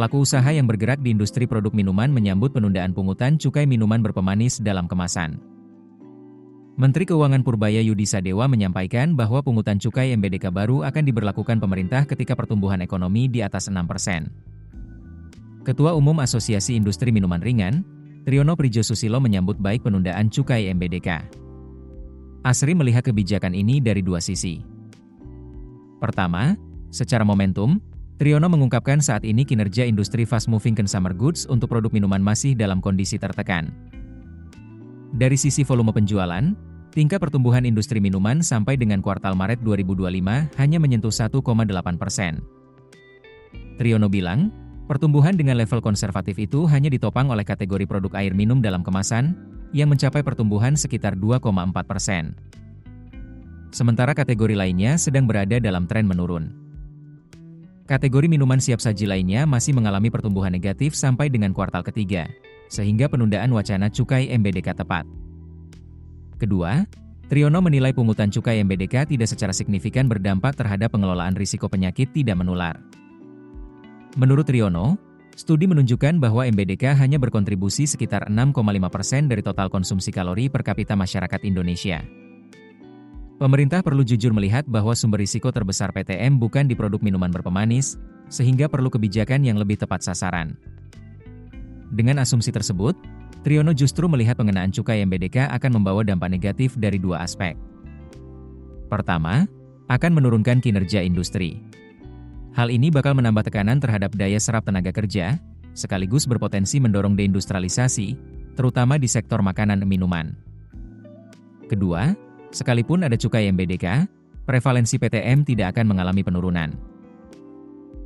Pelaku usaha yang bergerak di industri produk minuman menyambut penundaan pungutan cukai minuman berpemanis dalam kemasan. Menteri Keuangan Purbaya Yudi Sadewa menyampaikan bahwa pungutan cukai MBDK baru akan diberlakukan pemerintah ketika pertumbuhan ekonomi di atas 6%. Ketua Umum Asosiasi Industri Minuman Ringan, Triyono Prijosusilo menyambut baik penundaan cukai MBDK. Asri melihat kebijakan ini dari dua sisi. Pertama, secara momentum, Triyono mengungkapkan saat ini kinerja industri fast-moving consumer goods untuk produk minuman masih dalam kondisi tertekan. Dari sisi volume penjualan, tingkat pertumbuhan industri minuman sampai dengan kuartal Maret 2025 hanya menyentuh 1,8%. Triyono bilang, pertumbuhan dengan level konservatif itu hanya ditopang oleh kategori produk air minum dalam kemasan, yang mencapai pertumbuhan sekitar 2,4%. Sementara kategori lainnya sedang berada dalam tren menurun. Kategori minuman siap saji lainnya masih mengalami pertumbuhan negatif sampai dengan kuartal ketiga, sehingga penundaan wacana cukai MBDK tepat. Kedua, Triyono menilai pungutan cukai MBDK tidak secara signifikan berdampak terhadap pengelolaan risiko penyakit tidak menular. Menurut Triyono, studi menunjukkan bahwa MBDK hanya berkontribusi sekitar 6,5% dari total konsumsi kalori per kapita masyarakat Indonesia. Pemerintah perlu jujur melihat bahwa sumber risiko terbesar PTM bukan di produk minuman berpemanis, sehingga perlu kebijakan yang lebih tepat sasaran. Dengan asumsi tersebut, Triyono justru melihat pengenaan cukai MBDK akan membawa dampak negatif dari dua aspek. Pertama, akan menurunkan kinerja industri. Hal ini bakal menambah tekanan terhadap daya serap tenaga kerja, sekaligus berpotensi mendorong deindustrialisasi, terutama di sektor makanan dan minuman. Kedua, sekalipun ada cukai MBDK, prevalensi PTM tidak akan mengalami penurunan.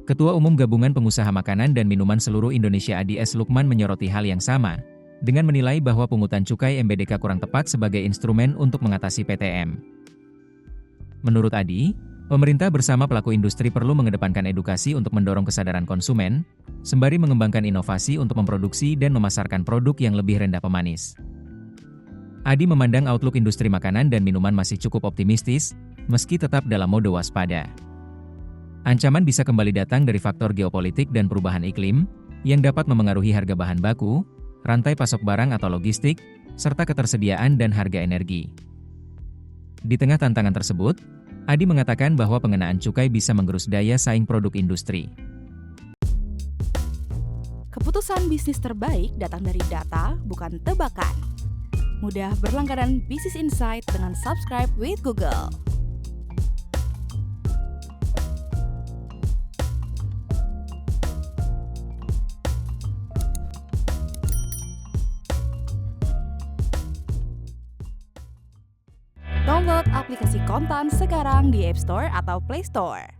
Ketua Umum Gabungan Pengusaha Makanan dan Minuman Seluruh Indonesia Adi S. Lukman menyoroti hal yang sama, dengan menilai bahwa pungutan cukai MBDK kurang tepat sebagai instrumen untuk mengatasi PTM. Menurut Adi, pemerintah bersama pelaku industri perlu mengedepankan edukasi untuk mendorong kesadaran konsumen, sembari mengembangkan inovasi untuk memproduksi dan memasarkan produk yang lebih rendah pemanis. Adi memandang outlook industri makanan dan minuman masih cukup optimistis, meski tetap dalam mode waspada. Ancaman bisa kembali datang dari faktor geopolitik dan perubahan iklim, yang dapat memengaruhi harga bahan baku, rantai pasok barang atau logistik, serta ketersediaan dan harga energi. Di tengah tantangan tersebut, Adi mengatakan bahwa pengenaan cukai bisa menggerus daya saing produk industri. Keputusan bisnis terbaik datang dari data, bukan tebakan. Mudah berlangganan Business Insight dengan subscribe with Google. Download aplikasi Kontan sekarang di App Store atau Play Store.